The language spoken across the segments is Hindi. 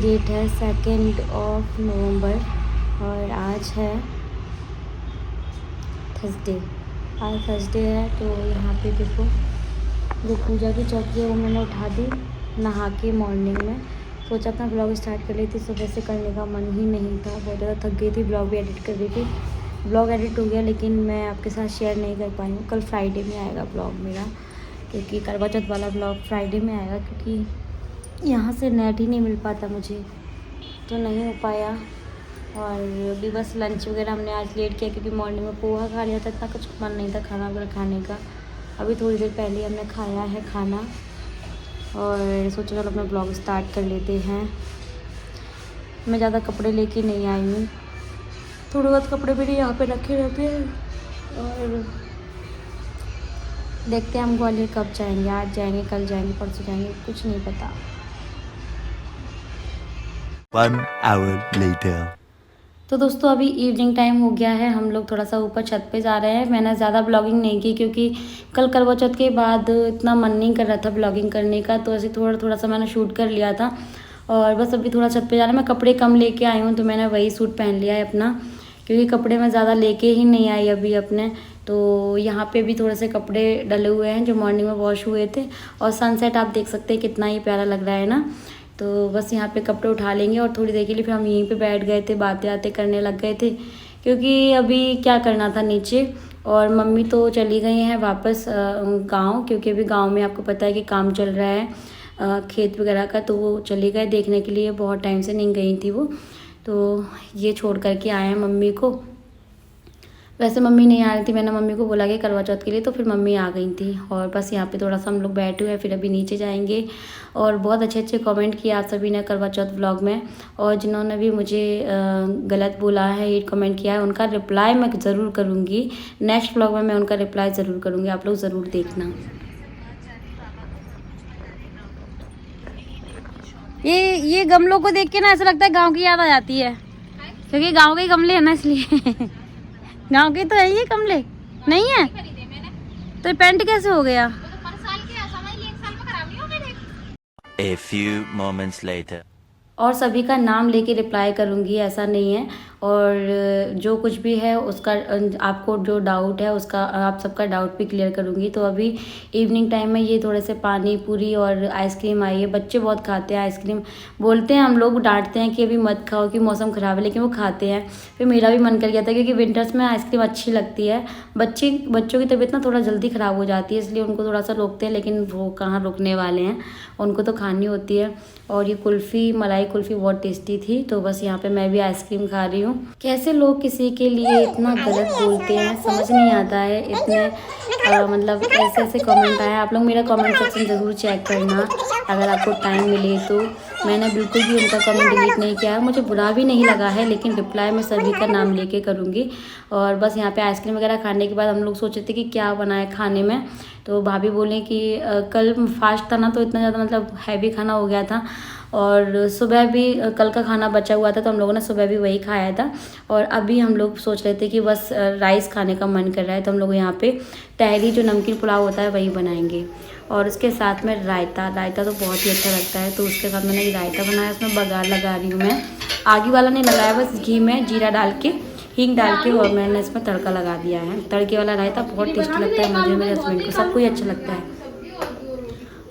डेट है 2 नवंबर और आज है थर्सडे। आज थर्सडे है तो यहाँ पे देखो जो पूजा की चौकी है वो मैंने उठा दी नहा के मॉर्निंग में। सोचा अपना ब्लॉग स्टार्ट कर लेती, सुबह से करने का मन ही नहीं था, बहुत ज़्यादा थक गई थी। ब्लॉग भी एडिट कर रही थी, ब्लॉग एडिट हो गया लेकिन मैं आपके साथ शेयर नहीं कर पाई हूँ। कल फ्राइडे में आएगा ब्लॉग मेरा, क्योंकि करवा चौथ वाला ब्लॉग फ्राइडे में आएगा, क्योंकि यहाँ से नेट ही नहीं मिल पाता मुझे, तो नहीं हो पाया। और अभी बस लंच वगैरह हमने आज लेट किया क्योंकि मॉर्निंग में पोहा खा लिया था, इतना कुछ मन नहीं था खाना वगैरह खाने का। अभी थोड़ी देर पहले हमने खाया है खाना और सोचा चलो अपना ब्लॉग स्टार्ट कर लेते हैं। मैं ज़्यादा कपड़े लेके नहीं आई हूँ, थोड़े बहुत कपड़े मेरे यहाँ पे रखे रहते हैं और देखते हैं हम ग्वालियर कब जाएंगे, आज जाएंगे, कल जाएंगे, परसों जाएंगे, कुछ नहीं पता। 1 hour later. तो दोस्तों अभी इवनिंग टाइम हो गया है, हम लोग थोड़ा सा ऊपर छत पे जा रहे हैं। मैंने ज़्यादा ब्लॉगिंग नहीं की क्योंकि कल करवा चौथ के बाद इतना मन नहीं कर रहा था ब्लॉगिंग करने का, तो ऐसे थोड़ा सा मैंने शूट कर लिया था। और बस अभी थोड़ा छत पे जा रहा है। मैं कपड़े कम लेके आई हूँ तो मैंने वही सूट पहन लिया है अपना, क्योंकि कपड़े मैं ज़्यादा लेके ही नहीं आई अभी अपने। तो यहाँ पे भी थोड़े से कपड़े डले हुए हैं जो मॉर्निंग में वॉश हुए थे। और सनसेट आप देख सकते हैं कितना ही प्यारा लग रहा है ना। तो बस यहाँ पे कपड़े उठा लेंगे और थोड़ी देर के लिए फिर हम यहीं पे बैठ गए थे, बातें आते करने लग गए थे, क्योंकि अभी क्या करना था नीचे। और मम्मी तो चली गई हैं वापस गांव, क्योंकि अभी गांव में आपको पता है कि काम चल रहा है खेत वगैरह का, तो वो चली गए देखने के लिए। बहुत टाइम से नहीं गई थी वो, तो ये छोड़ करके आए हैं मम्मी को। वैसे मम्मी नहीं आ रही थी, मैंने मम्मी को बोला कि करवा चौथ के लिए, तो फिर मम्मी आ गई थी। और बस यहाँ पे थोड़ा सा हम लोग बैठे हुए हैं, फिर अभी नीचे जाएंगे। और बहुत अच्छे अच्छे कमेंट किए आप सभी ने करवा चौथ व्लॉग में, और जिन्होंने भी मुझे गलत बोला है, ये कमेंट किया है, उनका रिप्लाई मैं ज़रूर करूँगी। नेक्स्ट व्लॉग में मैं उनका रिप्लाई ज़रूर करूँगी, आप लोग ज़रूर देखना। ये गमलों को देख के ना ऐसा लगता है गाँव की याद आ जाती है, क्योंकि गाँव के ही गमले हैं ना, इसलिए गाँव के तो है ये गमले नहीं है, तो ये पेंट कैसे हो गया? A few moments later. और सभी का नाम लेके रिप्लाई करूँगी, ऐसा नहीं है। और जो कुछ भी है उसका आपको जो डाउट है उसका आप सबका डाउट भी क्लियर करूँगी। तो अभी इवनिंग टाइम में ये थोड़े से पानी पूरी और आइसक्रीम आई है। बच्चे बहुत खाते हैं आइसक्रीम, बोलते हैं, हम लोग डांटते हैं कि अभी मत खाओ कि मौसम ख़राब है, लेकिन वो खाते हैं। फिर मेरा भी मन कर गया था, क्योंकि विंटर्स में आइसक्रीम अच्छी लगती है। बच्चों की तबीयत ना थोड़ा जल्दी ख़राब हो जाती है, इसलिए उनको थोड़ा सा रोकते हैं, लेकिन वो कहाँ रुकने वाले हैं, उनको तो खानी होती है। और ये कुल्फ़ी, मलाई कुल्फ़ी बहुत टेस्टी थी। तो बस यहाँ पे मैं भी आइसक्रीम खा रही हूँ। कैसे लोग किसी के लिए इतना गलत बोलते हैं, समझ नहीं आता है। इतने मतलब ऐसे ऐसे कमेंट आए। आप लोग मेरा कमेंट सेक्शन ज़रूर चेक करना अगर आपको टाइम मिले तो। मैंने बिल्कुल भी उनका कमेंट डिलीट नहीं किया है, मुझे बुरा भी नहीं लगा है, लेकिन रिप्लाई मैं सभी का नाम लेके करूँगी। और बस यहाँ पे आइसक्रीम वगैरह खाने के बाद हम लोग सोचे थे कि क्या बनाए खाने में। तो भाभी बोले कि कल फास्ट था ना, तो इतना ज़्यादा मतलब हैवी खाना हो गया था। और सुबह भी कल का खाना बचा हुआ था, तो हम लोगों ने सुबह भी वही खाया था। और अभी हम लोग सोच रहे थे कि बस राइस खाने का मन कर रहा है, तो हम लोग यहाँ पे तहरी जो नमकीन पुलाव होता है वही बनाएंगे। और उसके साथ में रायता तो बहुत ही अच्छा लगता है, तो उसके साथ मैंने ये रायता बनाया। उसमें बघार लगा रही हूँ मैं, आगी वाला नहीं लगाया, बस घी में जीरा डाल के, हींग डाल के, और मैंने इसमें तड़का लगा दिया है। तड़के वाला रायता बहुत टेस्टी लगता है मुझे, मेरे हस्बैंड को, सबको ही अच्छा लगता है।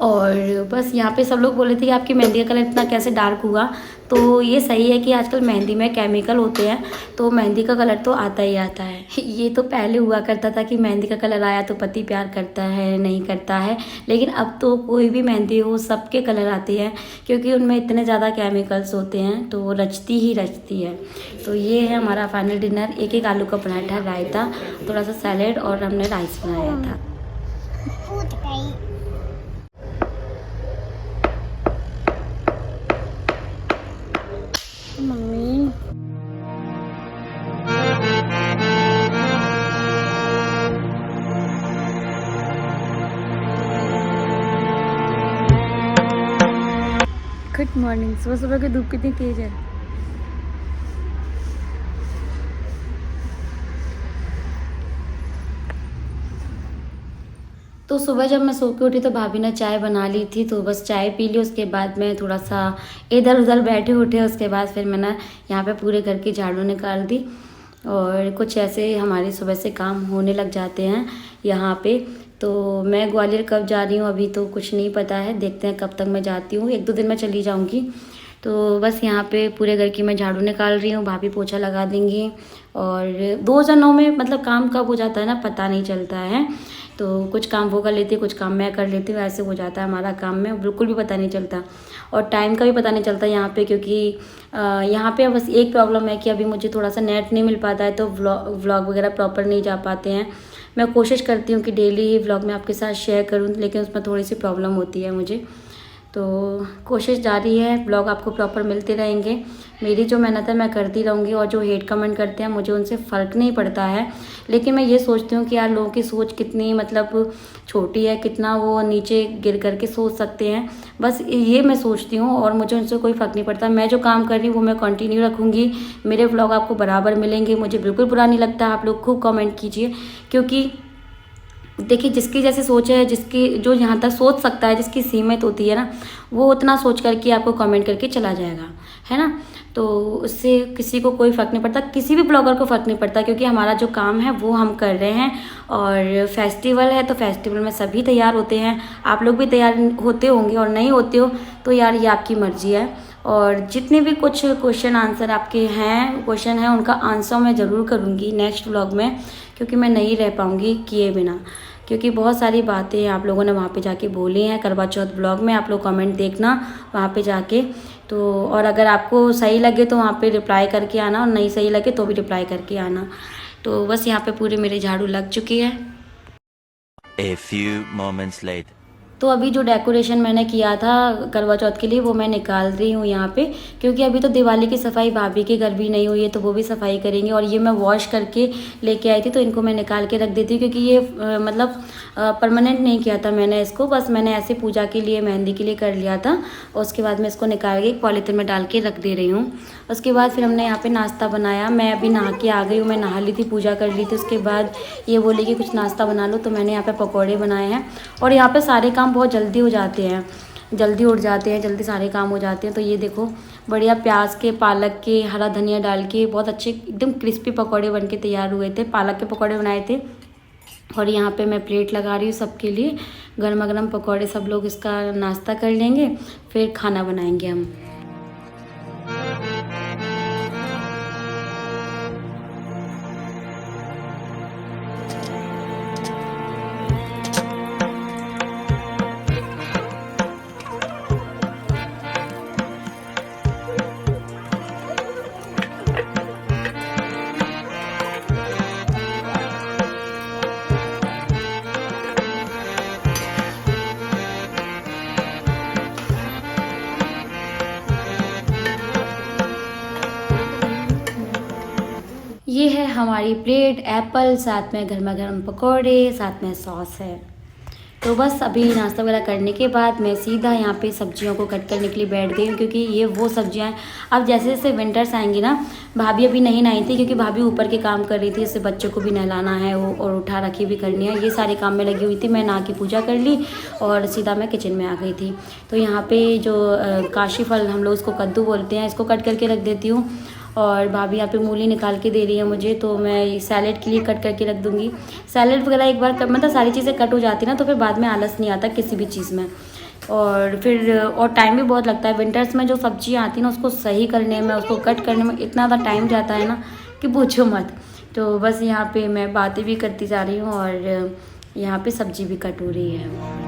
और बस यहाँ पे सब लोग बोले थे कि आपकी मेहंदी का कलर इतना कैसे डार्क हुआ। तो ये सही है कि आजकल मेहंदी में केमिकल होते हैं, तो मेहंदी का कलर तो आता ही आता है। ये तो पहले हुआ करता था कि मेहंदी का कलर आया तो पति प्यार करता है, नहीं करता है, लेकिन अब तो कोई भी मेहंदी हो सबके कलर आते हैं, क्योंकि उनमें इतने ज़्यादा केमिकल्स होते हैं, तो वो रचती ही रचती है। तो ये है हमारा फाइनल डिनर। एक आलू का पराठा, रायता, थोड़ा सा सैलेड, और हमने राइस बनाया था। Mummy good morning. सुबह सुबह की धूप कितनी तेज है। तो सुबह जब मैं सो के उठी तो भाभी ने चाय बना ली थी, तो बस चाय पी ली। उसके बाद मैं थोड़ा-सा इधर-उधर बैठे उठे, उसके बाद फिर मैंने यहाँ पे पूरे घर की झाड़ू निकाल दी और कुछ ऐसे हमारे सुबह से काम होने लग जाते हैं यहाँ पे। तो मैं ग्वालियर कब जा रही हूँ अभी तो कुछ नहीं पता है, देखते हैं कब तक मैं जाती हूँ, 1-2 दिन में चली जाऊँगी। तो बस यहाँ पे पूरे घर की मैं झाड़ू निकाल रही हूँ, भाभी पोछा लगा देंगी और 2 जनों में मतलब काम कब हो जाता है ना पता नहीं चलता है। तो कुछ काम वो कर लेती है, कुछ काम मैं कर लेती हूँ, ऐसे हो जाता है हमारा काम में, बिल्कुल भी पता नहीं चलता और टाइम का भी पता नहीं चलता यहाँ पे। क्योंकि यहाँ पे बस एक प्रॉब्लम है कि अभी मुझे थोड़ा सा नेट नहीं मिल पाता है, तो व्लॉग वगैरह प्रॉपर नहीं जा पाते हैं। मैं कोशिश करती हूँ कि डेली ही व्लॉग मैं आपके साथ शेयर करूँ, लेकिन उसमें थोड़ी सी प्रॉब्लम होती है मुझे। तो कोशिश जारी है, ब्लॉग आपको प्रॉपर मिलते रहेंगे। मेरी जो मेहनत है मैं करती रहूँगी और जो हेट कमेंट करते हैं मुझे उनसे फ़र्क नहीं पड़ता है। लेकिन मैं ये सोचती हूँ कि यार लोगों की सोच कितनी मतलब छोटी है, कितना वो नीचे गिर कर के सोच सकते हैं, बस ये मैं सोचती हूँ और मुझे उनसे कोई फ़र्क नहीं पड़ता। मैं जो काम कर रही हूँ वो मैं कंटिन्यू रखूँगी। मेरे व्लॉग आपको बराबर मिलेंगे, मुझे बिल्कुल बुरा नहीं लगता। आप लोग खूब कमेंट कीजिए, क्योंकि देखिए जिसकी जैसी सोच है, जिसकी जो यहाँ तक सोच सकता है, जिसकी सीमित होती है ना, वो उतना सोच करके आपको कमेंट करके चला जाएगा, है ना। तो उससे किसी को कोई फ़र्क नहीं पड़ता, किसी भी ब्लॉगर को फ़र्क नहीं पड़ता, क्योंकि हमारा जो काम है वो हम कर रहे हैं। और फेस्टिवल है तो फेस्टिवल में सभी तैयार होते हैं, आप लोग भी तैयार होते होंगे और नहीं होते हो तो यार ये आपकी मर्ज़ी है। और जितने भी कुछ क्वेश्चन आंसर आपके हैं, क्वेश्चन हैं, उनका आंसर मैं ज़रूर करूँगी नेक्स्ट व्लॉग में, क्योंकि मैं नहीं रह पाऊँगी किए बिना। क्योंकि बहुत सारी बातें आप लोगों ने वहाँ पे जाके बोली हैं करवा चौथ ब्लॉग में, आप लोग कमेंट देखना वहाँ पे जाके। तो और अगर आपको सही लगे तो वहाँ पे रिप्लाई करके आना, और नहीं सही लगे तो भी रिप्लाई करके आना। तो बस यहाँ पे पूरे मेरे झाड़ू लग चुकी है। A few moments later. तो अभी जो डेकोरेशन मैंने किया था करवा चौथ के लिए वो मैं निकाल रही हूँ यहाँ पे, क्योंकि अभी तो दिवाली की सफाई भाभी के घर भी नहीं हुई है, तो वो भी सफाई करेंगे। और ये मैं वॉश करके लेके आई थी, तो इनको मैं निकाल के रख देती हूँ, क्योंकि ये मतलब परमानेंट नहीं किया था मैंने इसको, बस मैंने ऐसे पूजा के लिए मेहंदी के लिए कर लिया था। और उसके बाद मैं इसको निकाल के एक पॉलीथिन में डाल के रख दे रही हूँ। उसके बाद फिर हमने यहाँ पे नाश्ता बनाया। मैं अभी नहा के आ गई हूँ, मैं नहा ली थी, पूजा कर ली थी। उसके बाद ये बोली कि कुछ नाश्ता बना लो, तो मैंने यहाँ पे पकौड़े बनाए हैं। और यहाँ पे सारे काम बहुत जल्दी हो जाते हैं, जल्दी उठ जाते हैं, जल्दी सारे काम हो जाते हैं। तो ये देखो बढ़िया प्याज के, पालक के, हरा धनिया डाल के बहुत अच्छे एकदम क्रिस्पी पकौड़े बन के तैयार हुए थे। पालक के पकौड़े बनाए थे। और यहाँ पे मैं प्लेट लगा रही हूँ सबके लिए, गर्मा गर्म पकौड़े, सब लोग इसका नाश्ता कर लेंगे, फिर खाना बनाएंगे हम। ये है हमारी प्लेट, एप्पल, साथ में गर्मा गर्म पकौड़े, साथ में सॉस है। तो बस अभी नाश्ता वगैरह करने के बाद मैं सीधा यहाँ पे सब्जियों को कट करने के लिए बैठ गई हूँ, क्योंकि ये वो सब्जियाँ हैं। अब जैसे जैसे विंटर्स आएंगी ना, भाभी अभी नहीं नहाई थी, क्योंकि भाभी ऊपर के काम कर रही थी, जैसे बच्चों को भी नहलाना है वो, और उठा रखी भी करनी है, ये सारे काम में लगी हुई थी। मैं नहा की पूजा कर ली और सीधा मैं किचन में आ गई थी। तो यहाँ पे जो काशी फल, हम लोग इसको कद्दू बोलते हैं, इसको कट करके रख देती हूँ। और भाभी यहाँ पे मूली निकाल के दे रही है मुझे, तो मैं सैलेड के लिए कट करके रख दूँगी। सैलेड वगैरह एक बार मतलब सारी चीज़ें कट हो जाती ना, तो फिर बाद में आलस नहीं आता किसी भी चीज़ में। और फिर और टाइम भी बहुत लगता है विंटर्स में, जो सब्जियाँ आती हैं ना उसको सही करने में, उसको कट करने में इतना ज़्यादा टाइम जाता है ना कि पूछो मत। तो बस यहाँ पे मैं बातें भी करती जा रही हूँ और यहाँ पे सब्जी भी कट हो रही है।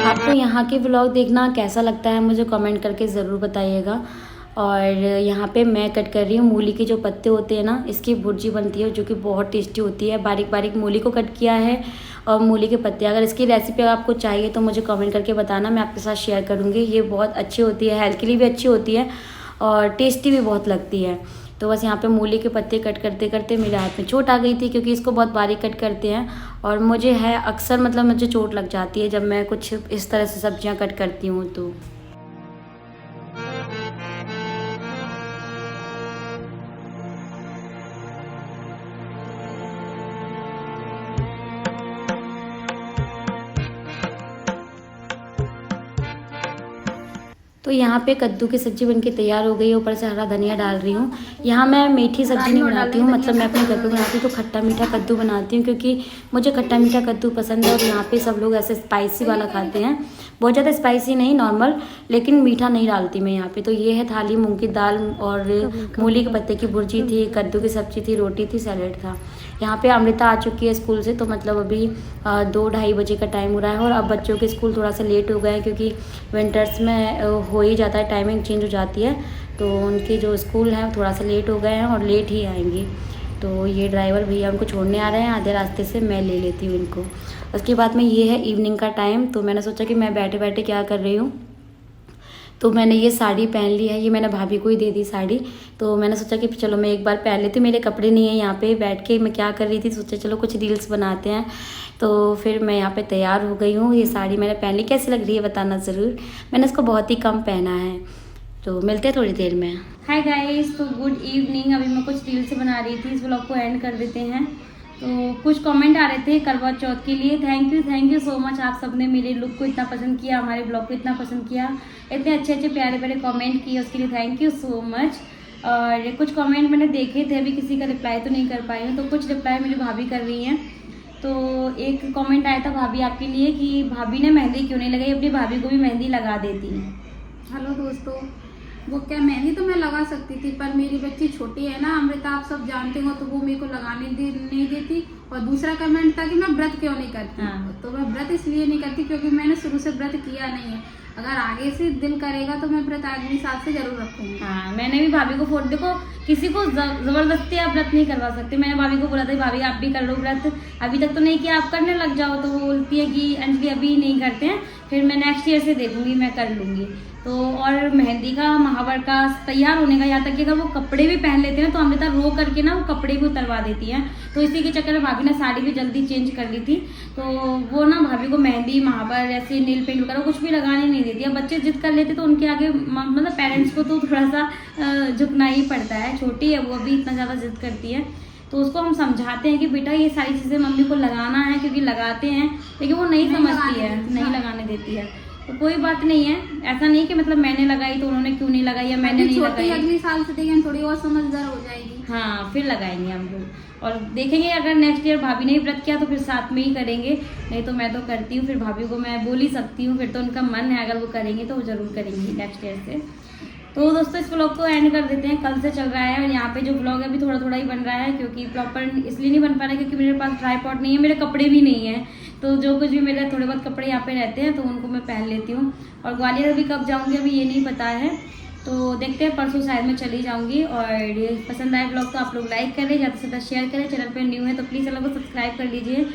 आपको यहाँ के व्लॉग देखना कैसा लगता है मुझे कमेंट करके ज़रूर बताइएगा। और यहाँ पे मैं कट कर रही हूँ मूली के जो पत्ते होते हैं ना, इसकी भुर्जी बनती है जो कि बहुत टेस्टी होती है। बारीक बारीक मूली को कट किया है और मूली के पत्ते। अगर इसकी रेसिपी आपको चाहिए तो मुझे कमेंट करके बताना, मैं आपके साथ शेयर करूँगी। ये बहुत अच्छी होती है, हेल्थ के लिए भी अच्छी होती है और टेस्टी भी बहुत लगती है। तो बस यहाँ पे मूली के पत्ते कट करते करते मेरे हाथ में चोट आ गई थी, क्योंकि इसको बहुत बारीक कट करते हैं और मुझे है अक्सर मतलब मुझे चोट लग जाती है जब मैं कुछ इस तरह से सब्जियाँ कट करती हूँ तो। तो यहाँ पे कद्दू की सब्ज़ी बनके तैयार हो गई है, ऊपर से हरा धनिया डाल रही हूँ। यहाँ मैं मीठी सब्ज़ी नहीं बनाती हूँ, मतलब मैं अपने घर पे बनाती हूँ तो खट्टा मीठा कद्दू बनाती हूँ, क्योंकि मुझे खट्टा मीठा कद्दू पसंद है। और यहाँ पे सब लोग ऐसे स्पाइसी वाला खाते हैं, बहुत ज़्यादा स्पाइसी नहीं, नॉर्मल, लेकिन मीठा नहीं डालती मैं यहाँ पे। तो ये है थाली, मूँग की दाल और मूली के पत्ते की भुर्जी थी, कद्दू की सब्ज़ी थी, रोटी थी, सैलेड था। यहाँ पे अमृता आ चुकी है स्कूल से, तो मतलब अभी 2-2:30 बजे का टाइम हो रहा है। और अब बच्चों के स्कूल थोड़ा सा लेट हो गए हैं, क्योंकि विंटर्स में हो ही जाता है, टाइमिंग चेंज हो जाती है, तो उनके जो स्कूल हैं थोड़ा सा लेट हो गए हैं और लेट ही आएंगे। तो ये ड्राइवर भैया उनको छोड़ने आ रहे हैं, आधे रास्ते से मैं ले लेती हूँ इनको। उसके बाद में ये है इवनिंग का टाइम, तो मैंने सोचा कि मैं बैठे बैठे क्या कर रही हूँ, तो मैंने ये साड़ी पहन ली है, ये मैंने भाभी को ही दे दी साड़ी। तो मैंने सोचा कि चलो मैं एक बार पहन लेती हूँ, मेरे कपड़े नहीं है यहाँ पे, बैठ के मैं क्या कर रही थी, सोचा चलो कुछ रील्स बनाते हैं। तो फिर मैं यहाँ पे तैयार हो गई हूँ, ये साड़ी मैंने पहन ली, कैसी लग रही है बताना ज़रूर। मैंने इसको बहुत ही कम पहना है, तो मिलते हैं थोड़ी देर में। हाय गाइस, तो गुड इवनिंग। अभी मैं कुछ रील्स बना रही थी, इस व्लॉग को एंड कर देते हैं। तो कुछ कमेंट आ रहे थे करवा चौथ के लिए, थैंक यू सो मच। आप सबने मेरे लुक को इतना पसंद किया, हमारे ब्लॉग को इतना पसंद किया, इतने अच्छे अच्छे प्यारे प्यारे कमेंट किए, उसके लिए थैंक यू सो मच। और कुछ कमेंट मैंने देखे थे, अभी किसी का रिप्लाई तो नहीं कर पाई हूँ, तो कुछ रिप्लाई मेरी भाभी कर रही हैं। तो एक कमेंट आया था भाभी आपके लिए कि भाभी ने मेहंदी क्यों नहीं लगाई, अपनी भाभी को भी मेहंदी लगा देती हैं। हेलो दोस्तों, वो क्या मेहंदी तो मैं लगा सकती थी, पर मेरी बच्ची छोटी है ना अमृता, आप सब जानते हो, तो वो मेरे को लगाने नहीं देती। और दूसरा कमेंट था कि मैं व्रत क्यों नहीं करती। तो मैं व्रत इसलिए नहीं करती क्योंकि मैंने शुरू से व्रत किया नहीं है। अगर आगे से दिल करेगा तो मैं व्रत अगले साल से जरूर रखूंगी। हाँ, मैंने भी भाभी को फोन, देखो किसी को जबरदस्ती आप व्रत नहीं करवा सकते। मैंने भाभी को बोला था भाभी आप भी कर लो व्रत, अभी तक तो नहीं किया, आप करने लग जाओ। तो वो बोलती है कि अंजलि अभी नहीं करते हैं, फिर मैं नेक्स्ट ईयर से देखूंगी, मैं कर लूँगी। तो और मेहंदी का, महावर का, तैयार होने का, यहाँ तक कि अगर वो कपड़े भी पहन लेते हैं तो अमृता रो करके ना वो कपड़े भी उतरवा देती है। तो इसी के चक्कर में भाभी ने साड़ी भी जल्दी चेंज कर ली थी। तो वो ना भाभी को मेहंदी, महावर, ऐसे नील पेंट वगैरह कुछ भी लगाने नहीं देती। अब बच्चे जिद कर लेते तो उनके आगे मतलब पेरेंट्स को तो थोड़ा सा झुकना ही पड़ता है। छोटी है वो, अभी इतना ज़्यादा जिद करती है, तो उसको हम समझाते हैं कि बेटा ये सारी चीज़ें मम्मी को लगाना है, क्योंकि लगाते हैं, लेकिन वो नहीं समझती है, नहीं लगाने देती है। तो कोई बात नहीं है, ऐसा नहीं कि मतलब मैंने लगाई तो उन्होंने क्यों नहीं लगाई या मैंने नहीं लगाई। अगले साल से देखेंगे, थोड़ी और समझदार हो जाएगी। हाँ, फिर लगाएंगे हम लोग और देखेंगे। अगर नेक्स्ट ईयर भाभी ने भी व्रत किया तो फिर साथ में ही करेंगे, नहीं तो मैं तो करती हूँ, फिर भाभी को मैं बोल ही सकती हूँ, फिर तो उनका मन है, अगर वो करेंगे तो वो जरूर करेंगी नेक्स्ट ईयर से। तो दोस्तों इस व्लॉग को एंड कर देते हैं, कल से चल रहा है। और यहाँ पे जो व्लॉग है अभी थोड़ा थोड़ा ही बन रहा है, क्योंकि प्रॉपर इसलिए नहीं बन पा रहा है क्योंकि मेरे पास ट्राइपॉड नहीं है, मेरे कपड़े भी नहीं है। तो जो कुछ भी मेरे थोड़े बहुत कपड़े यहाँ पे रहते हैं तो उनको मैं पहन लेती हूँ। और ग्वालियर अभी कब जाऊँगी अभी ये नहीं पता है, तो देखते हैं, परसों शायद मैं चली जाऊँगी। और पसंद आए ब्लॉग तो आप लोग लाइक करें, ज़्यादा से ज़्यादा शेयर करें। चैनल पर न्यू है तो प्लीज़ चैनल को सब्सक्राइब कर लीजिए।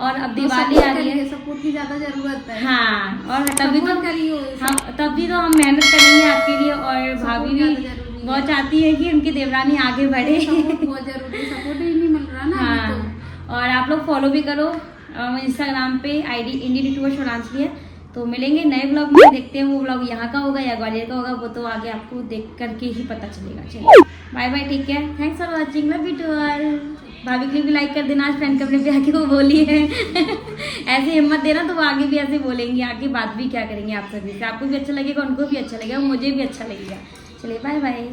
और अब दिवाली आ रही है, सपोर्ट की ज़्यादा ज़रूरत है। हाँ, और तभी तो हम मेहनत करेंगे आपके लिए। और भाभी भी बहुत चाहती है कि उनकी देवरानी आगे बढ़े, बहुत जरूरी है, सपोर्ट ही नहीं मिल रहा ना। हाँ, और आप लोग फॉलो भी करो इंस्टाग्राम पे, ID इंडियन यूट्यूबर शोरांजलि है। तो मिलेंगे नए ब्लॉग में, देखते हैं वो ब्लॉग यहाँ का होगा या ग्वालियर का होगा, वो तो आगे आपको देख करके ही पता चलेगा। चलिए बाय बाय, ठीक है, thanks for watching, love you to all. भाभी के लिए भी लाइक कर देना, आज फ्रेंड कपड़े पे आके वो बोली है ऐसे हिम्मत देना तो वो आगे भी ऐसे बोलेंगे, आगे बात भी क्या करेंगे आप सभी से, आपको भी अच्छा लगेगा, उनको भी अच्छा लगेगा, मुझे भी अच्छा लगेगा। चलिए बाय बाय।